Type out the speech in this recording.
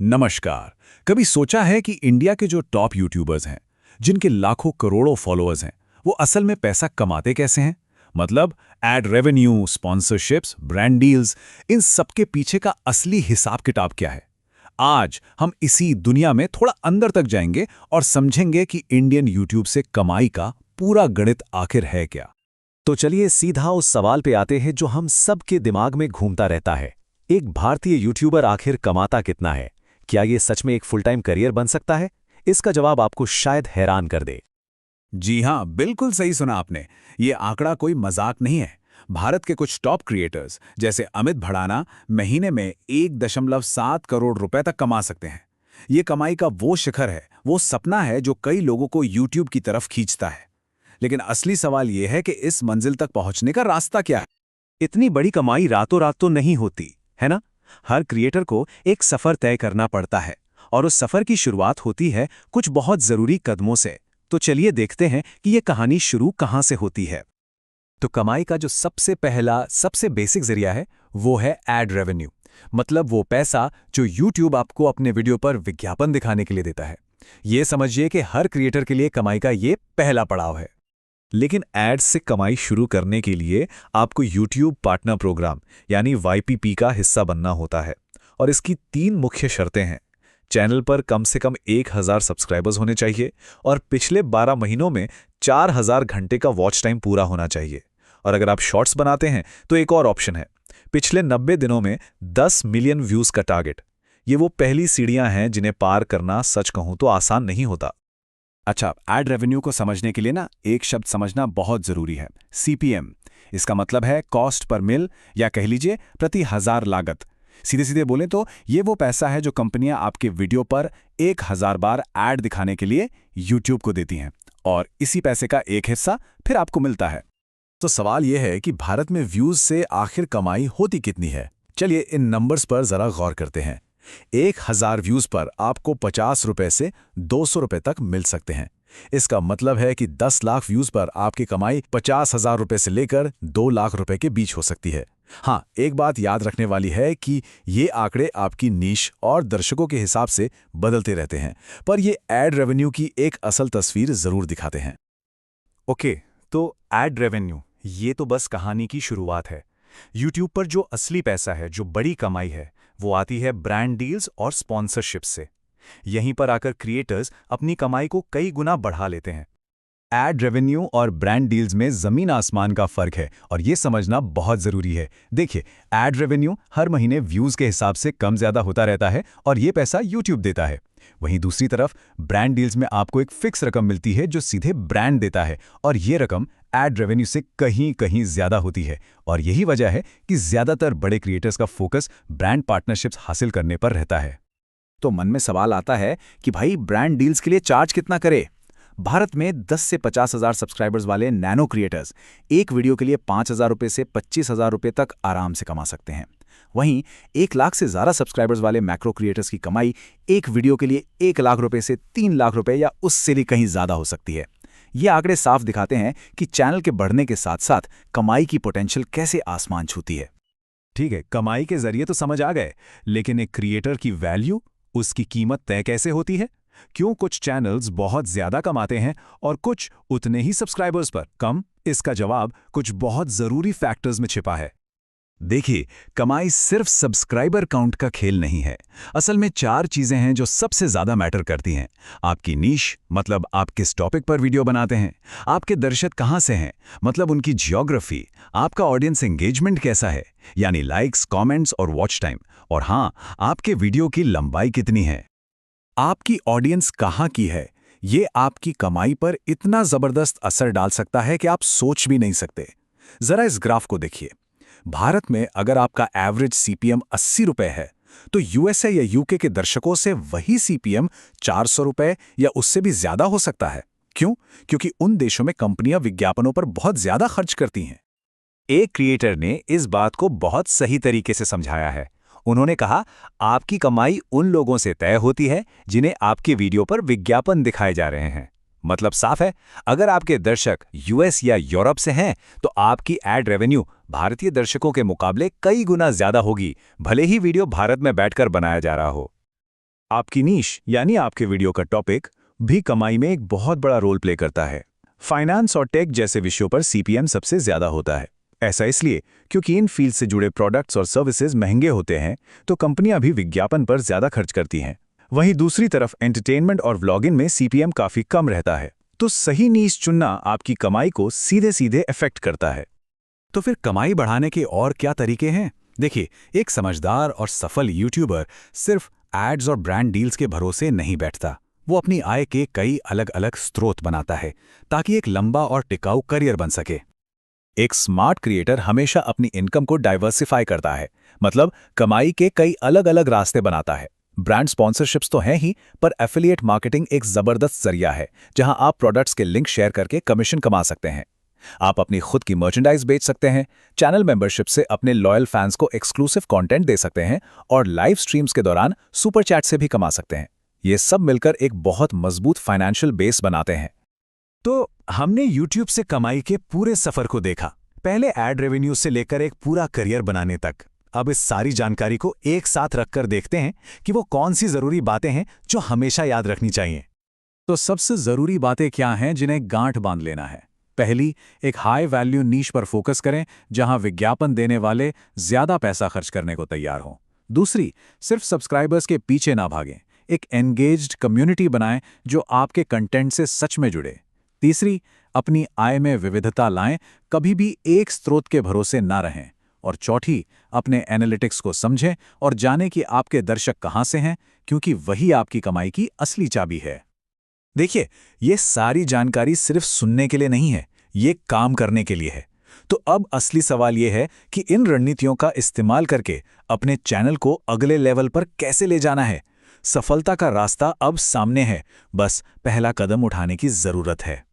नमस्कार। कभी सोचा है कि इंडिया के जो टॉप यूट्यूबर्स हैं, जिनके लाखों करोड़ों फॉलोअर्स हैं, वो असल में पैसा कमाते कैसे हैं? मतलब ad revenue, sponsorships, brand deals, इन सब के पीछे का असली हिसाब किताब क्या है? आज हम इसी दुनिया में थोड़ा अंदर तक जाएंगे और समझेंगे कि इंडियन यूट्यूब से कमाई का पूरा गणित आखिर है क्या। तो चलिए सीधा उस सवाल पे आते हैं जो हम सबके दिमाग में घूमता रहता है। एक भारतीय यूट्यूबर आखिर कमाता कितना है? क्या ये सच में एक फुल टाइम करियर बन सकता है? इसका जवाब आपको शायद हैरान कर दे। जी हाँ, बिल्कुल सही सुना आपने। ये आंकड़ा कोई मजाक नहीं है। भारत के कुछ टॉप क्रिएटर्स जैसे अमित भड़ाना महीने में 1.7 करोड़ रुपए तक कमा सकते हैं। ये कमाई का वो शिखर है, वो सपना है जो कई लोगों को यूट्यूब की तरफ खींचता है। लेकिन असली सवाल ये है कि इस मंजिल तक पहुंचने का रास्ता क्या है। इतनी बड़ी कमाई रातों रात तो नहीं होती, है ना? हर क्रिएटर को एक सफर तय करना पड़ता है और उस सफर की शुरुआत होती है कुछ बहुत जरूरी कदमों से। तो चलिए देखते हैं कि ये कहानी शुरू कहाँ से होती है। तो कमाई का जो सबसे पहला, सबसे बेसिक जरिया है, वो है एड रेवेन्यू। मतलब वो पैसा जो यूट्यूब आपको अपने वीडियो पर विज्ञापन दिखाने के लिए देता है। ये समझिए कि हर क्रिएटर के लिए कमाई का ये पहला पड़ाव है। लेकिन एड्स से कमाई शुरू करने के लिए आपको यूट्यूब पार्टनर प्रोग्राम यानी वाईपीपी का हिस्सा बनना होता है। और इसकी 3 मुख्य शर्तें हैं। चैनल पर कम से कम 1000 सब्सक्राइबर्स होने चाहिए और पिछले 12 महीनों में 4000 घंटे का वॉच टाइम पूरा होना चाहिए। और अगर आप शॉर्ट्स बनाते हैं तो एक और ऑप्शन है, पिछले 90 दिनों में 10 मिलियन व्यूज का टारगेट। ये वो पहली सीढ़ियां हैं जिन्हें पार करना सच कहूं तो आसान नहीं होता। अच्छा, एड रेवेन्यू को समझने के लिए ना एक शब्द समझना बहुत जरूरी है, सीपीएम। इसका मतलब है कॉस्ट पर मिल, या कह लीजिए प्रति हजार लागत। सीधे सीधे बोलें तो ये वो पैसा है जो कंपनियां आपके वीडियो पर 1000 बार एड दिखाने के लिए यूट्यूब को देती हैं, और इसी पैसे का एक हिस्सा फिर आपको मिलता है। तो सवाल यह है कि भारत में व्यूज से आखिर कमाई होती कितनी है? चलिए इन नंबर्स पर जरा गौर करते हैं। 1000 व्यूज पर आपको 50 रुपए से 200 रुपए तक मिल सकते हैं। इसका मतलब है कि 10 लाख व्यूज पर आपकी कमाई 50,000 रुपए से लेकर 2 लाख रुपए के बीच हो सकती है। हाँ, एक बात याद रखने वाली है कि ये आंकड़े आपकी नीश और दर्शकों के हिसाब से बदलते रहते हैं, पर ये एड रेवेन्यू की एक असल तस्वीर जरूर दिखाते हैं। ओके, तो एड रेवेन्यू ये तो बस कहानी की शुरुआत है। यूट्यूब पर जो असली पैसा है, जो बड़ी कमाई है, वो आती है ब्रांड डील्स और स्पॉन्सरशिप से। यहीं पर आकर क्रिएटर्स अपनी कमाई को कई गुना बढ़ा लेते हैं। एड रेवेन्यू और ब्रांड डील्स में जमीन आसमान का फर्क है, और ये समझना बहुत जरूरी है। देखिए, एड रेवेन्यू हर महीने व्यूज के हिसाब से कम ज्यादा होता रहता है और ये पैसा यूट्यूब देता है। वहीं दूसरी तरफ ब्रांड डील्स में आपको एक फिक्स रकम मिलती है जो सीधे ब्रांड देता है, और ये रकम एड रेवेन्यू से कहीं कहीं ज्यादा होती है। और यही वजह है कि ज्यादातर बड़े क्रिएटर्स का फोकस ब्रांड पार्टनरशिप्स हासिल करने पर रहता है। तो मन में सवाल आता है कि भाई ब्रांड डील्स के लिए चार्ज कितना करे? भारत में 10 से 50,000 सब्सक्राइबर्स वाले नैनो क्रिएटर्स एक वीडियो के लिए 5,000 रुपए से 25,000 रुपए तक आराम से कमा सकते हैं। वहीं 1 लाख से ज़्यादा सब्सक्राइबर्स वाले मैक्रो क्रिएटर्स की कमाई एक वीडियो के लिए 1 लाख रुपए से 3 लाख रुपए या उससे भी कहीं ज़्यादा हो सकती है। ये आंकड़े साफ दिखाते हैं कि चैनल के बढ़ने के साथ साथ कमाई की पोटेंशियल कैसे आसमान छूती है। ठीक है, कमाई के जरिए तो समझ आ गए, लेकिन एक क्रिएटर की वैल्यू, उसकी कीमत तय कैसे होती है? क्यों कुछ चैनल्स बहुत ज्यादा कमाते हैं और कुछ उतने ही सब्सक्राइबर्स पर कम? इसका जवाब कुछ बहुत जरूरी फैक्टर्स में छिपा है। देखिए, कमाई सिर्फ सब्सक्राइबर काउंट का खेल नहीं है। असल में 4 चीजें हैं जो सबसे ज्यादा मैटर करती हैं। आपकी नीश, मतलब आप किस टॉपिक पर वीडियो बनाते हैं। आपके दर्शक कहाँ से हैं, मतलब उनकी जियोग्राफी। आपका ऑडियंस एंगेजमेंट कैसा है, यानी लाइक्स, कमेंट्स और वॉच टाइम। और हाँ, आपके वीडियो की लंबाई कितनी है। आपकी ऑडियंस कहाँ की है, ये आपकी कमाई पर इतना जबरदस्त असर डाल सकता है कि आप सोच भी नहीं सकते। जरा इस ग्राफ को देखिए। भारत में अगर आपका एवरेज सीपीएम 80 रुपए है, तो यूएसए या यूके के दर्शकों से वही सीपीएम 400 रुपए या उससे भी ज्यादा हो सकता है। क्यों? क्योंकि उन देशों में कंपनियां विज्ञापनों पर बहुत ज्यादा खर्च करती हैं। एक क्रिएटर ने इस बात को बहुत सही तरीके से समझाया है। उन्होंने कहा, आपकी कमाई उन लोगों से तय होती है जिन्हें आपके वीडियो पर विज्ञापन दिखाए जा रहे हैं। मतलब साफ है, अगर आपके दर्शक यूएस या यूरोप से हैं, तो आपकी एड रेवेन्यू भारतीय दर्शकों के मुकाबले कई गुना ज्यादा होगी, भले ही वीडियो भारत में बैठकर बनाया जा रहा हो। आपकी नीश यानी आपके वीडियो का टॉपिक भी कमाई में एक बहुत बड़ा रोल प्ले करता है। फाइनेंस और टेक जैसे विषयों पर सीपीएम सबसे ज्यादा होता है। ऐसा इसलिए क्योंकि इन फील्ड से जुड़े प्रोडक्ट्स और सर्विसेज महंगे होते हैं, तो कंपनियां भी विज्ञापन पर ज्यादा खर्च करती हैं। वहीं दूसरी तरफ एंटरटेनमेंट और व्लॉगिंग में सीपीएम काफी कम रहता है। तो सही नीश चुनना आपकी कमाई को सीधे सीधे इफेक्ट करता है। तो फिर कमाई बढ़ाने के और क्या तरीके हैं? देखिए, एक समझदार और सफल यूट्यूबर सिर्फ एड्स और ब्रांड डील्स के भरोसे नहीं बैठता। वो अपनी आय के कई अलग अलग स्रोत बनाता है ताकि एक लंबा और टिकाऊ करियर बन सके। एक स्मार्ट क्रिएटर हमेशा अपनी इनकम को डाइवर्सिफाई करता है, मतलब कमाई के कई अलग अलग रास्ते बनाता है। ब्रांड स्पॉन्सरशिप्स तो हैं ही, पर एफिलिएट मार्केटिंग एक जबरदस्त जरिया है जहां आप प्रोडक्ट्स के लिंक शेयर करके कमीशन कमा सकते हैं। आप अपनी खुद की मर्चेंडाइज बेच सकते हैं, चैनल मेंबरशिप से अपने लॉयल फैंस को एक्सक्लूसिव कंटेंट दे सकते हैं और लाइव स्ट्रीम्स के दौरान सुपर चैट से भी कमा सकते हैं। ये सब मिलकर एक बहुत मजबूत फाइनेंशियल बेस बनाते हैं। तो हमने YouTube से कमाई के पूरे सफर को देखा, पहले एड रेवेन्यू से लेकर एक पूरा करियर बनाने तक। अब इस सारी जानकारी को एक साथ रखकर देखते हैं कि वो कौन सी जरूरी बातें हैं जो हमेशा याद रखनी चाहिए। तो सबसे जरूरी बातें क्या हैं जिन्हें गांठ बांध लेना है? पहली, एक हाई वैल्यू नीश पर फोकस करें जहां विज्ञापन देने वाले ज्यादा पैसा खर्च करने को तैयार हों। दूसरी, सिर्फ सब्सक्राइबर्स के पीछे ना भागें, एक एंगेज्ड कम्युनिटी बनाएं जो आपके कंटेंट से सच में जुड़े। तीसरी, अपनी आय में विविधता लाएं, कभी भी एक स्रोत के भरोसे ना रहें। और चौथी, अपने एनालिटिक्स को समझें और जानें कि आपके दर्शक कहां से हैं, क्योंकि वही आपकी कमाई की असली चाबी है। देखिए, ये सारी जानकारी सिर्फ सुनने के लिए नहीं है, ये काम करने के लिए है। तो अब असली सवाल ये है कि इन रणनीतियों का इस्तेमाल करके अपने चैनल को अगले लेवल पर कैसे ले जाना है। सफलता का रास्ता अब सामने है, बस पहला कदम उठाने की जरूरत है।